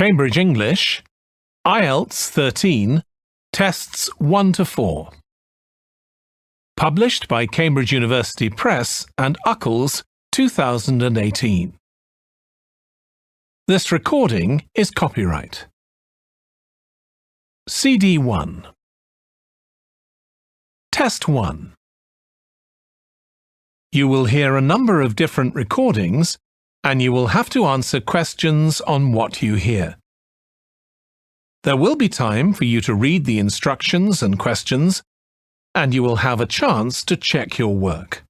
Cambridge English, Ielts 13, Tests 1 to 4. Published by Cambridge University Press and Uckles, 2018. This recording is copyright. CD 1. Test 1. You will hear a number of different recordings and you will have to answer questions on what you hear. There will be time for you to read the instructions and questions, and you will have a chance to check your work.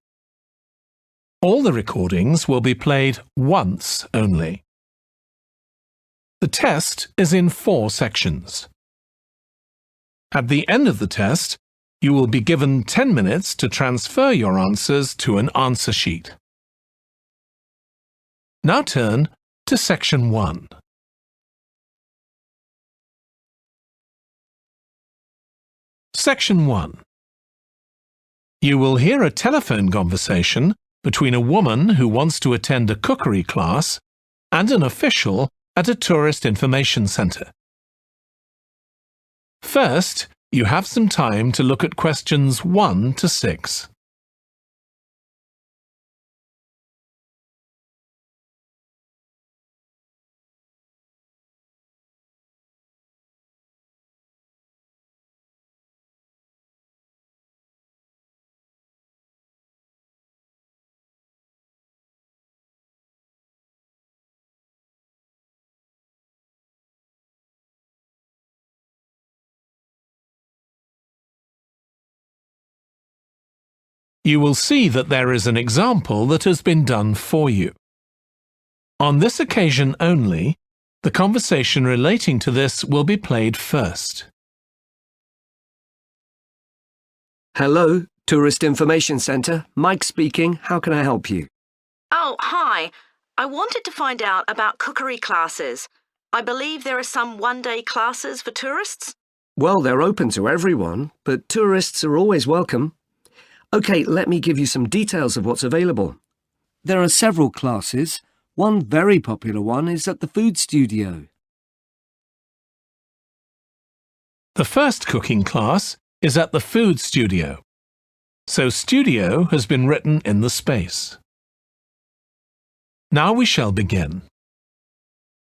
All the recordings will be played once only. The test is in 4 sections. At the end of the test, you will be given 10 minutes to transfer your answers to an answer sheet. Now turn to Section 1. Section 1. You will hear a telephone conversation between a woman who wants to attend a cookery class and an official at a tourist information centre. First, you have some time to look at questions 1 to 6. You will see that there is an example that has been done for you. On this occasion only, the conversation relating to this will be played first. Hello, Tourist Information Centre. Mike speaking. How can I help you? Oh, hi. I wanted to find out about cookery classes. I believe there are some one-day classes for tourists. Well, they're open to everyone, but tourists are always welcome. OK, let me give you some details of what's available. There are several classes. One very popular one is at the food studio. The first cooking class is at the food studio, so studio has been written in the space. Now we shall begin.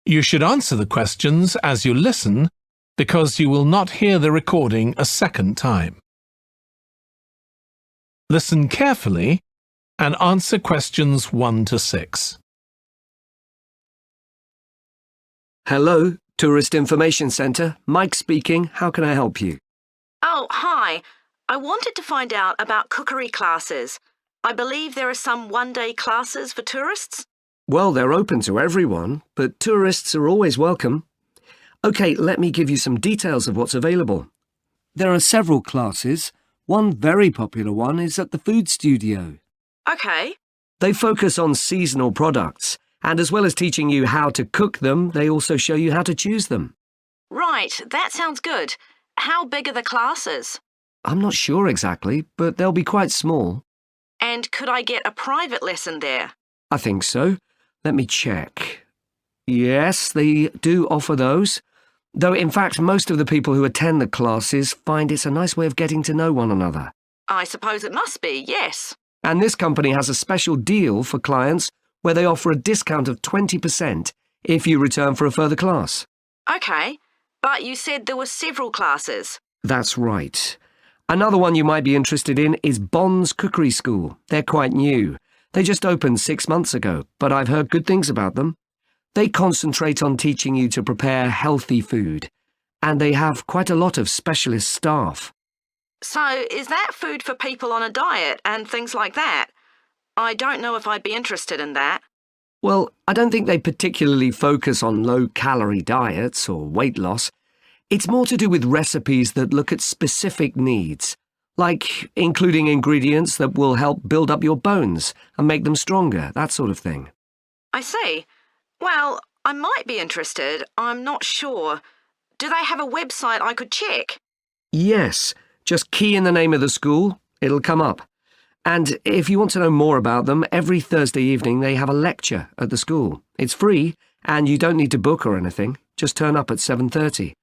You should answer the questions as you listen because you will not hear the recording a second time. Listen carefully and answer questions 1 to 6. Hello, Tourist Information Centre. Mike speaking. How can I help you? Oh, hi. I wanted to find out about cookery classes. I believe there are some one-day classes for tourists. Well, they're open to everyone, but tourists are always welcome. OK, let me give you some details of what's available. There are several classes. One very popular one is at the food studio. OK. They focus on seasonal products, and as well as teaching you how to cook them, they also show you how to choose them. Right, that sounds good. How big are the classes? I'm not sure exactly, but they'll be quite small. And could I get a private lesson there? I think so. Let me check. Yes, they do offer those. Though, in fact, most of the people who attend the classes find it's a nice way of getting to know one another. I suppose it must be, yes. And this company has a special deal for clients where they offer a discount of 20% if you return for a further class. OK, but you said there were several classes. That's right. Another one you might be interested in is Bond's Cookery School. They're quite new. They just opened 6 months ago, but I've heard good things about them. They concentrate on teaching you to prepare healthy food, and they have quite a lot of specialist staff. So, is that food for people on a diet and things like that? I don't know if I'd be interested in that. Well, I don't think they particularly focus on low-calorie diets or weight loss. It's more to do with recipes that look at specific needs, like including ingredients that will help build up your bones and make them stronger, that sort of thing. I see. Well, I might be interested. I'm not sure. Do they have a website I could check? Yes. Just key in the name of the school. It'll come up. And if you want to know more about them, every Thursday evening they have a lecture at the school. It's free, and you don't need to book or anything. Just turn up at 7:30.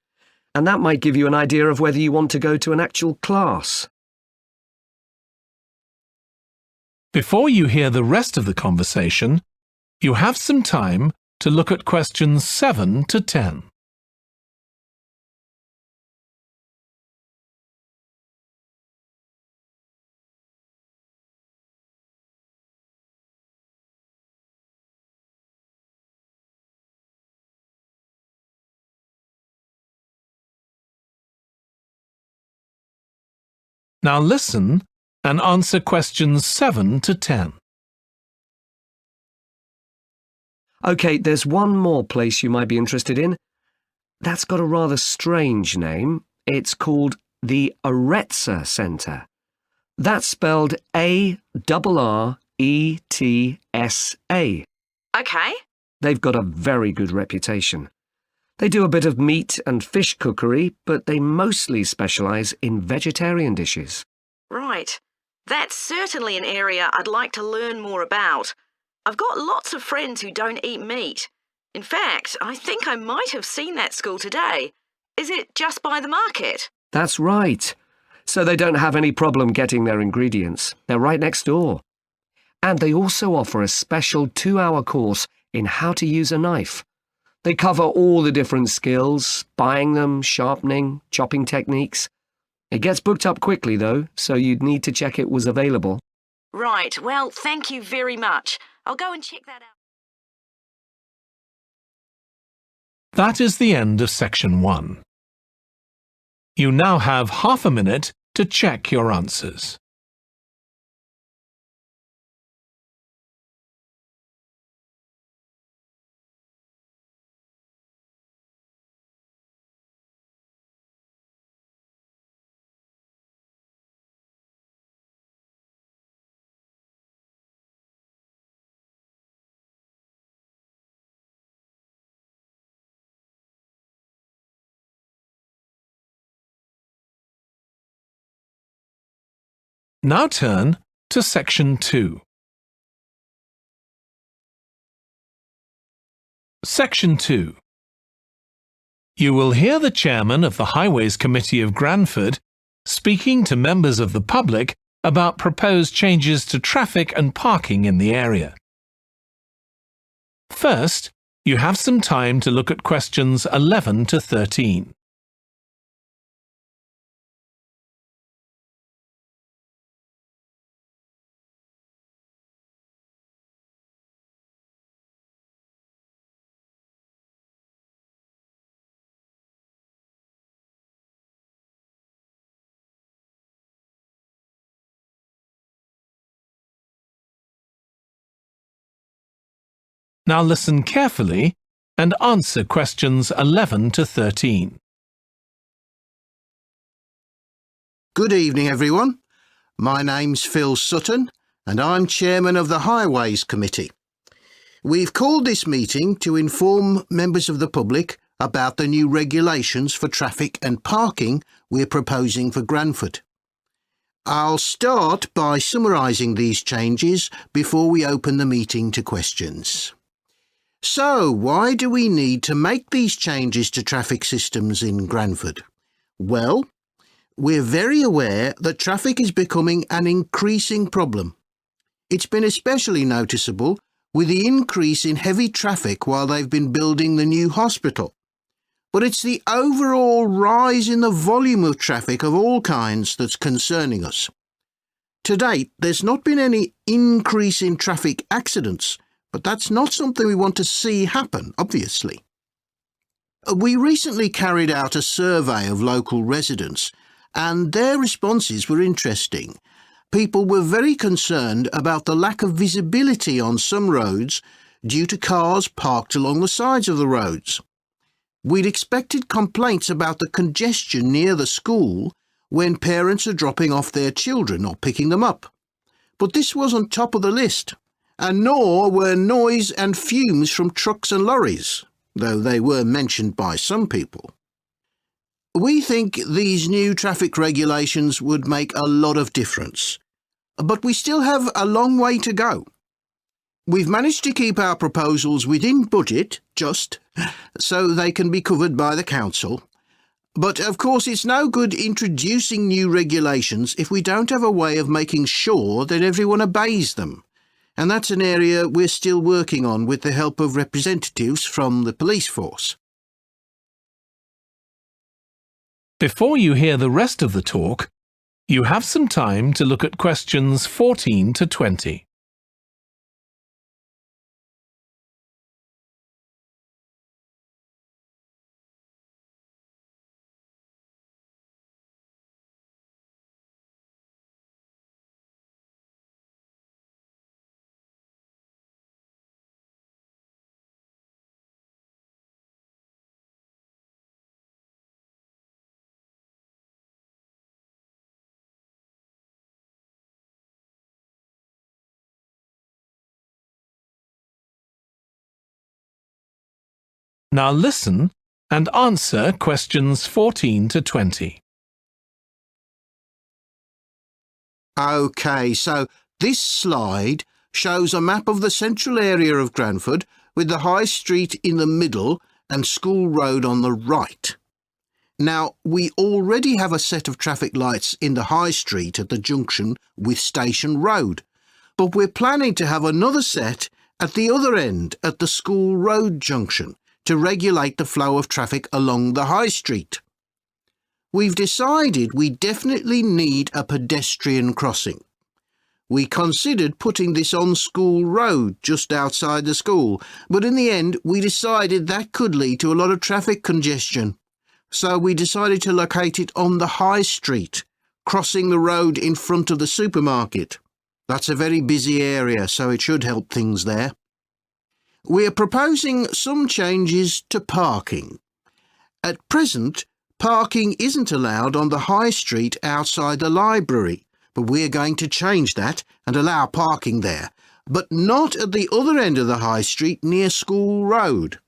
And that might give you an idea of whether you want to go to an actual class. Before you hear the rest of the conversation, you have some time to look at questions 7 to 10. Now listen and answer questions 7 to 10. OK, there's one more place you might be interested in. That's got a rather strange name. It's called the Ielts Centre. That's spelled Arretsa. OK. They've got a very good reputation. They do a bit of meat and fish cookery, but they mostly specialise in vegetarian dishes. Right. That's certainly an area I'd like to learn more about. I've got lots of friends who don't eat meat. In fact, I think I might have seen that school today. Is it just by the market? That's right. So they don't have any problem getting their ingredients. They're right next door. And they also offer a special 2-hour course in how to use a knife. They cover all the different skills, buying them, sharpening, chopping techniques. It gets booked up quickly, though, so you'd need to check it was available. Right. Well, thank you very much. I'll go and check that out. That is the end of section 1. You now have half a minute to check your answers. Now turn to section 2. Section 2. You will hear the chairman of the Highways Committee of Granford speaking to members of the public about proposed changes to traffic and parking in the area. First, you have some time to look at questions 11 to 13. Now listen carefully and answer questions 11 to 13. Good evening, everyone. My name's Phil Sutton, and I'm chairman of the Highways Committee. We've called this meeting to inform members of the public about the new regulations for traffic and parking we're proposing for Granford. I'll start by summarising these changes before we open the meeting to questions. So, why do we need to make these changes to traffic systems in Granford? Well, we're very aware that traffic is becoming an increasing problem. It's been especially noticeable with the increase in heavy traffic while they've been building the new hospital. But it's the overall rise in the volume of traffic of all kinds that's concerning us. To date, there's not been any increase in traffic accidents, but that's not something we want to see happen, obviously. We recently carried out a survey of local residents, and their responses were interesting. People were very concerned about the lack of visibility on some roads due to cars parked along the sides of the roads. We'd expected complaints about the congestion near the school when parents are dropping off their children or picking them up. But this wasn't top of the list, and nor were noise and fumes from trucks and lorries, though they were mentioned by some people. We think these new traffic regulations would make a lot of difference, but we still have a long way to go. We've managed to keep our proposals within budget, just, so they can be covered by the council. But of course it's no good introducing new regulations if we don't have a way of making sure that everyone obeys them. And that's an area we're still working on with the help of representatives from the police force. Before you hear the rest of the talk, you have some time to look at questions 14 to 20. Now listen and answer questions 14 to 20. OK, so this slide shows a map of the central area of Granford with the High Street in the middle and School Road on the right. Now, we already have a set of traffic lights in the High Street at the junction with Station Road, but we're planning to have another set at the other end at the School Road junction to regulate the flow of traffic along the High Street. We've decided we definitely need a pedestrian crossing. We considered putting this on School Road just outside the school, but in the end we decided that could lead to a lot of traffic congestion. So we decided to locate it on the High Street, crossing the road in front of the supermarket. That's a very busy area, so it should help things there. We're proposing some changes to parking. At present, parking isn't allowed on the High Street outside the library, but we're going to change that and allow parking there, but not at the other end of the High Street near School Road.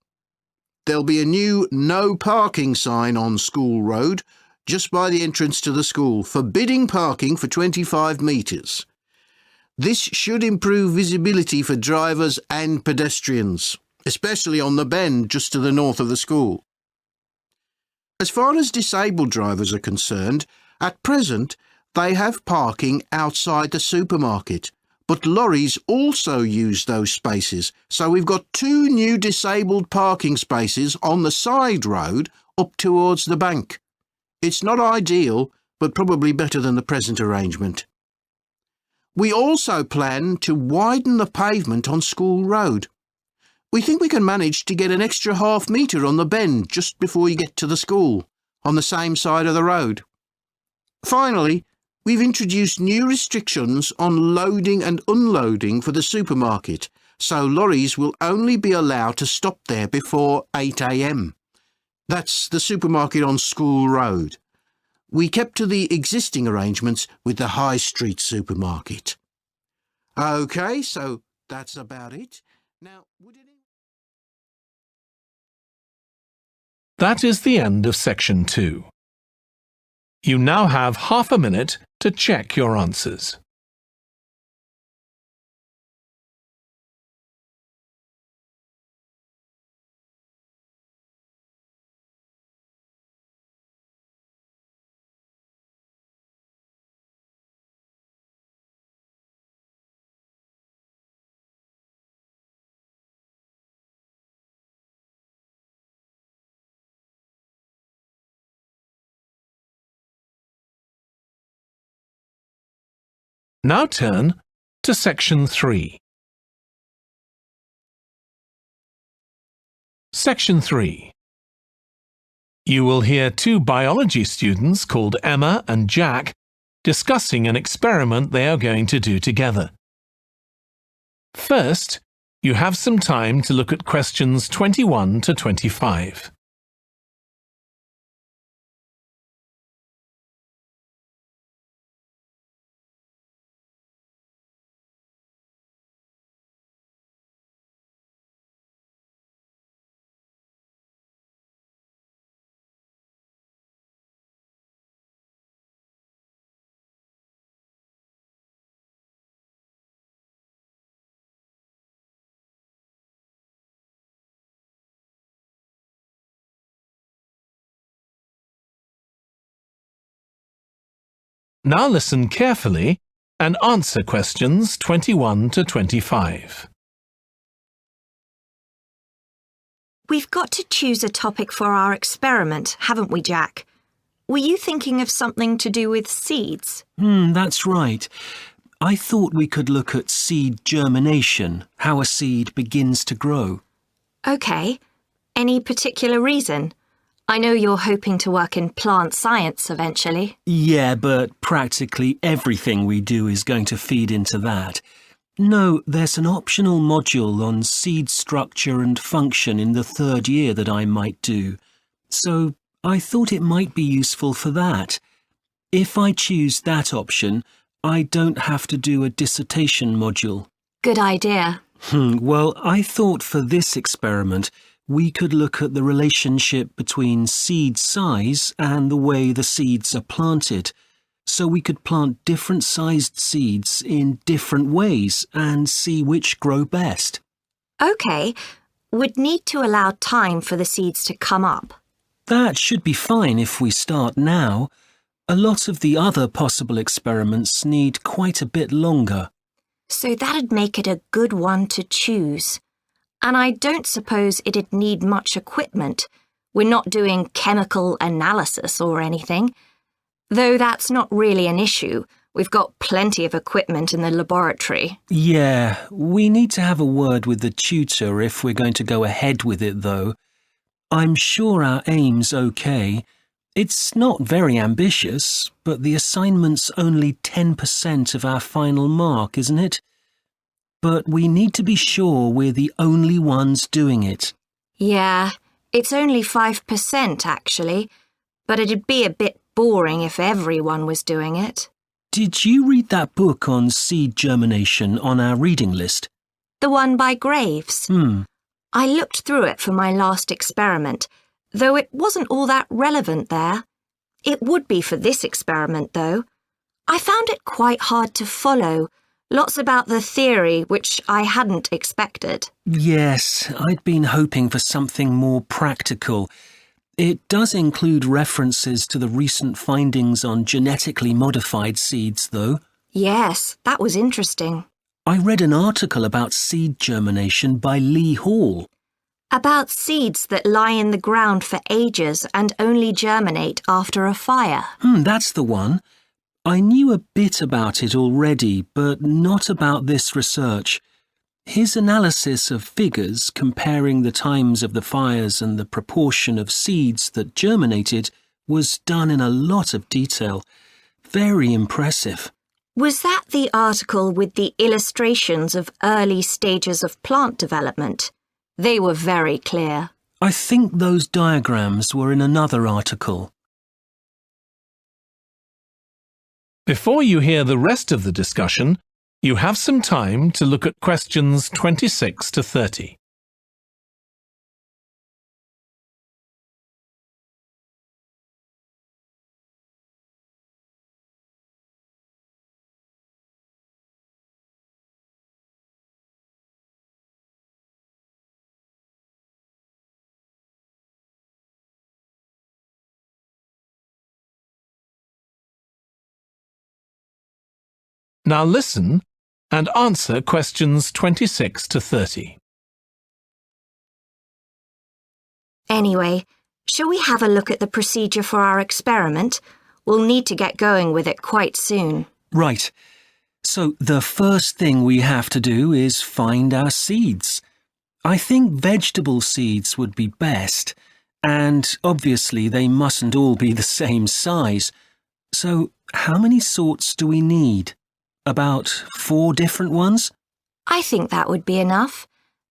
There'll be a new no parking sign on School Road just by the entrance to the school, forbidding parking for 25 metres. This should improve visibility for drivers and pedestrians, especially on the bend just to the north of the school. As far as disabled drivers are concerned, at present they have parking outside the supermarket, but lorries also use those spaces, so we've got 2 new disabled parking spaces on the side road up towards the bank. It's not ideal, but probably better than the present arrangement. We also plan to widen the pavement on School Road. We think we can manage to get an extra half metre on the bend just before you get to the school, on the same side of the road. Finally, we've introduced new restrictions on loading and unloading for the supermarket, so lorries will only be allowed to stop there before 8 a.m. That's the supermarket on School Road. We kept to the existing arrangements with the High Street supermarket. OK, so that's about it. Now, That is the end of section 2. You now have half a minute to check your answers. Now turn to section 3. Section 3. You will hear 2 biology students called Emma and Jack discussing an experiment they are going to do together. First, you have some time to look at questions 21 to 25. Now listen carefully and answer questions 21 to 25. We've got to choose a topic for our experiment, haven't we, Jack? Were you thinking of something to do with seeds? That's right. I thought we could look at seed germination, how a seed begins to grow. OK. Any particular reason? I know you're hoping to work in plant science eventually. Yeah, but practically everything we do is going to feed into that. No, there's an optional module on seed structure and function in the 3rd year that I might do. So I thought it might be useful for that. If I choose that option, I don't have to do a dissertation module. Good idea. Well, I thought for this experiment, we could look at the relationship between seed size and the way the seeds are planted. So we could plant different sized seeds in different ways and see which grow best. OK. We'd need to allow time for the seeds to come up. That should be fine if we start now. A lot of the other possible experiments need quite a bit longer. So that'd make it a good one to choose. And I don't suppose it'd need much equipment. We're not doing chemical analysis or anything. Though that's not really an issue. We've got plenty of equipment in the laboratory. Yeah, we need to have a word with the tutor if we're going to go ahead with it, though. I'm sure our aim's okay. It's not very ambitious, but the assignment's only 10% of our final mark, isn't it? But we need to be sure we're the only ones doing it. Yeah, it's only 5% actually, but it'd be a bit boring if everyone was doing it. Did you read that book on seed germination on our reading list? The one by Graves? I looked through it for my last experiment, though it wasn't all that relevant there. It would be for this experiment, though. I found it quite hard to follow. Lots about the theory, which I hadn't expected. Yes, I'd been hoping for something more practical. It does include references to the recent findings on genetically modified seeds, though. Yes, that was interesting. I read an article about seed germination by Lee Hall. About seeds that lie in the ground for ages and only germinate after a fire. That's the one. I knew a bit about it already, but not about this research. His analysis of figures comparing the times of the fires and the proportion of seeds that germinated was done in a lot of detail. Very impressive. Was that the article with the illustrations of early stages of plant development? They were very clear. I think those diagrams were in another article. Before you hear the rest of the discussion, you have some time to look at questions 26 to 30. Now listen and answer questions 26 to 30. Anyway, shall we have a look at the procedure for our experiment? We'll need to get going with it quite soon. Right. So the first thing we have to do is find our seeds. I think vegetable seeds would be best, and obviously they mustn't all be the same size. So how many sorts do we need? About 4 different ones? I think that would be enough.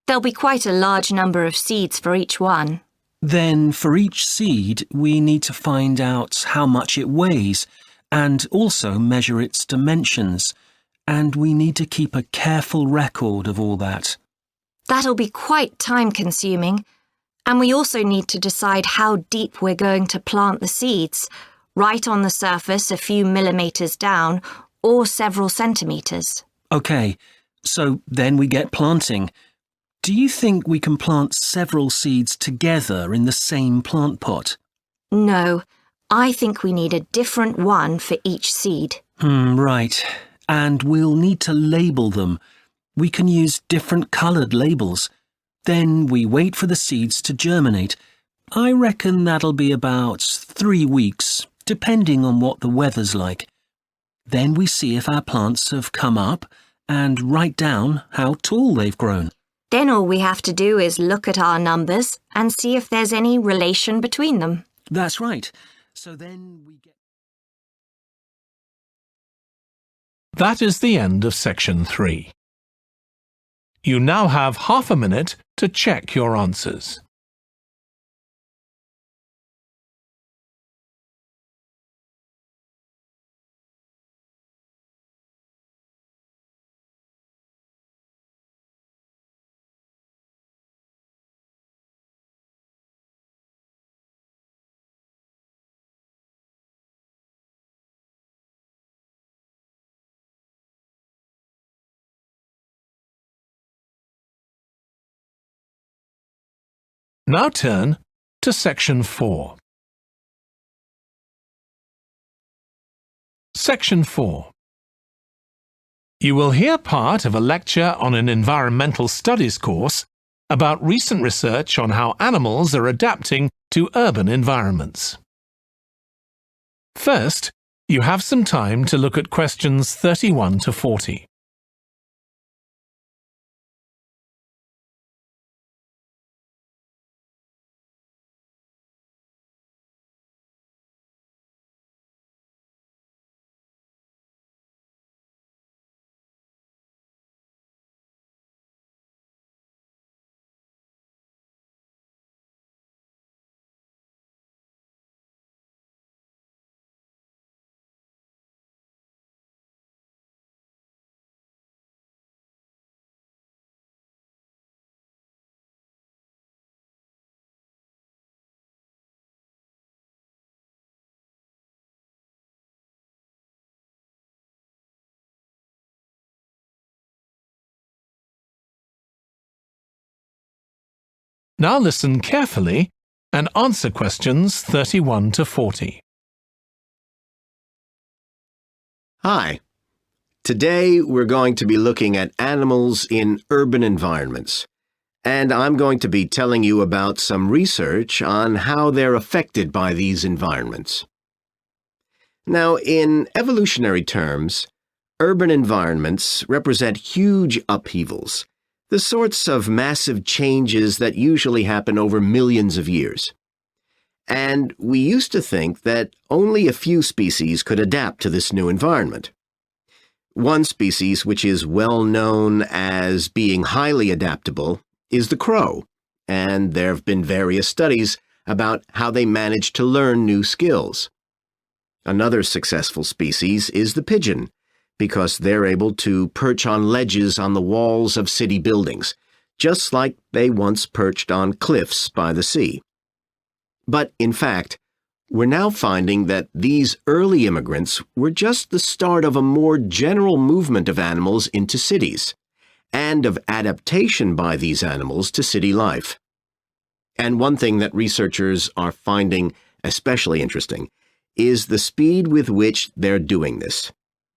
There'll be quite a large number of seeds for each one. Then for each seed, we need to find out how much it weighs and also measure its dimensions. And we need to keep a careful record of all that. That'll be quite time-consuming. And we also need to decide how deep we're going to plant the seeds, right on the surface a few millimetres down or several centimetres. OK, so then we get planting. Do you think we can plant several seeds together in the same plant pot? No, I think we need a different one for each seed. Right. And we'll need to label them. We can use different coloured labels. Then we wait for the seeds to germinate. I reckon that'll be about 3 weeks, depending on what the weather's like. Then we see if our plants have come up and write down how tall they've grown. Then all we have to do is look at our numbers and see if there's any relation between them. That's right. So then we get... That is the end of section 3. You now have half a minute to check your answers. Now turn to section 4. Section 4. You will hear part of a lecture on an environmental studies course about recent research on how animals are adapting to urban environments. First, you have some time to look at questions 31 to 40. Now listen carefully and answer questions 31 to 40. Hi. Today we're going to be looking at animals in urban environments, and I'm going to be telling you about some research on how they're affected by these environments. Now, in evolutionary terms, urban environments represent huge upheavals, the sorts of massive changes that usually happen over millions of years. And we used to think that only a few species could adapt to this new environment. One species which is well known as being highly adaptable is the crow, and there have been various studies about how they manage to learn new skills. Another successful species is the pigeon, because they're able to perch on ledges on the walls of city buildings, just like they once perched on cliffs by the sea. But, in fact, we're now finding that these early immigrants were just the start of a more general movement of animals into cities, and of adaptation by these animals to city life. And one thing that researchers are finding especially interesting is the speed with which they're doing this.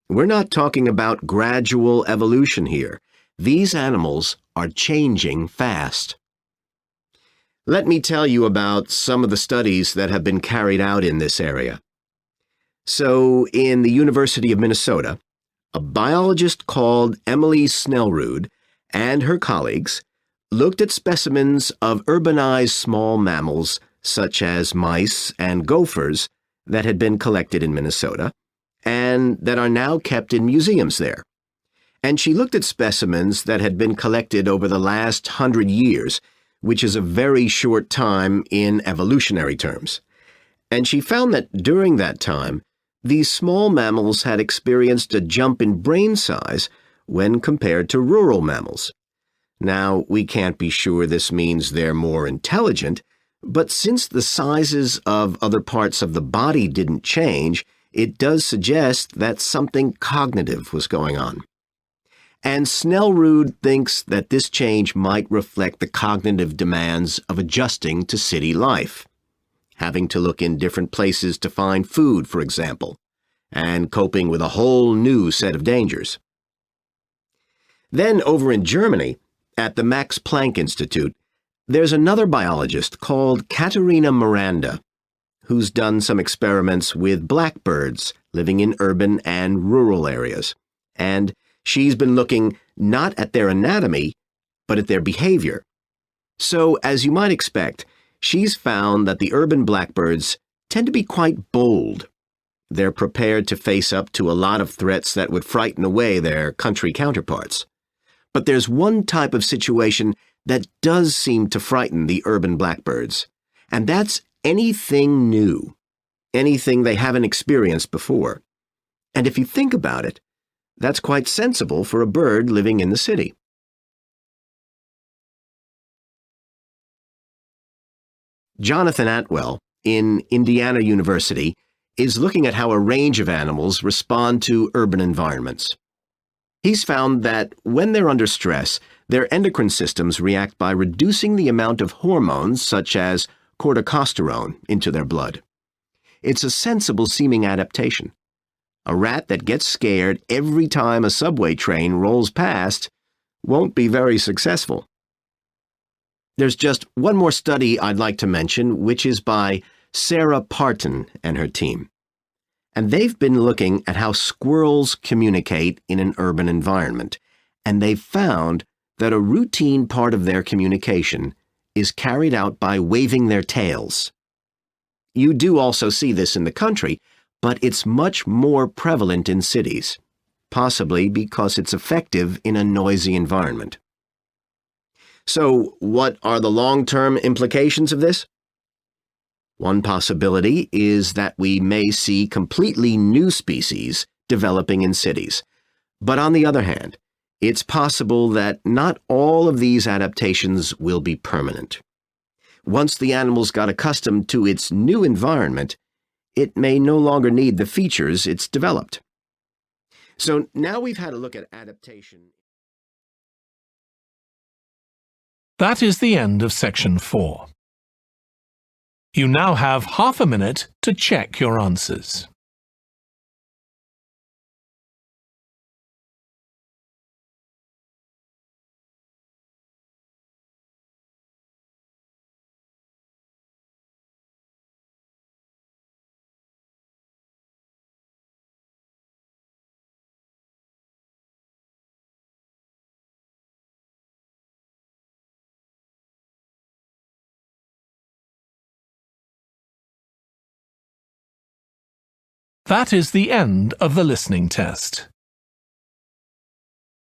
We're not talking about gradual evolution here. These animals are changing fast. Let me tell you about some of the studies that have been carried out in this area. So, in the University of Minnesota, a biologist called Emily Snellrud and her colleagues looked at specimens of urbanized small mammals such as mice and gophers that had been collected in Minnesota and that are now kept in museums there. And she looked at specimens that had been collected over the last 100 years, which is a very short time in evolutionary terms. And she found that during that time, these small mammals had experienced a jump in brain size when compared to rural mammals. Now, we can't be sure this means they're more intelligent, but since the sizes of other parts of the body didn't change, it does suggest that something cognitive was going on. And Snellrud thinks that this change might reflect the cognitive demands of adjusting to city life. having to look in different places to find food, for example, and coping with a whole new set of dangers. Then over in Germany, at the Max Planck Institute, there's another biologist called Katharina Miranda, who's done some experiments with blackbirds living in urban and rural areas. And she's been looking not at their anatomy, but at their behavior. So, as you might expect, she's found that the urban blackbirds tend to be quite bold. They're prepared to face up to a lot of threats that would frighten away their country counterparts. But there's one type of situation that does seem to frighten the urban blackbirds, and that's anything new, anything they haven't experienced before. And if you think about it, that's quite sensible for a bird living in the city. Jonathan Atwell, in Indiana University, is looking at how a range of animals respond to urban environments. He's found that when they're under stress, their endocrine systems react by reducing the amount of hormones such as corticosterone into their blood. It's a sensible-seeming adaptation. A rat that gets scared every time a subway train rolls past won't be very successful. There's just one more study I'd like to mention, which is by Sarah Parton and her team. And they've been looking at how squirrels communicate in an urban environment, and they've found that a routine part of their communication is carried out by waving their tails. You do also see this in the country, but it's much more prevalent in cities, possibly because it's effective in a noisy environment. So, what are the long-term implications of this? One possibility is that we may see completely new species developing in cities. But on the other hand, it's possible that not all of these adaptations will be permanent. Once the animals got accustomed to its new environment, it may no longer need the features it's developed. So now we've had a look at adaptation. That is the end of section 4. You now have half a minute to check your answers. That is the end of the listening test.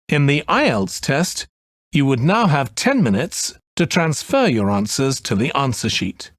In the Ielts test, you would now have 10 minutes to transfer your answers to the answer sheet.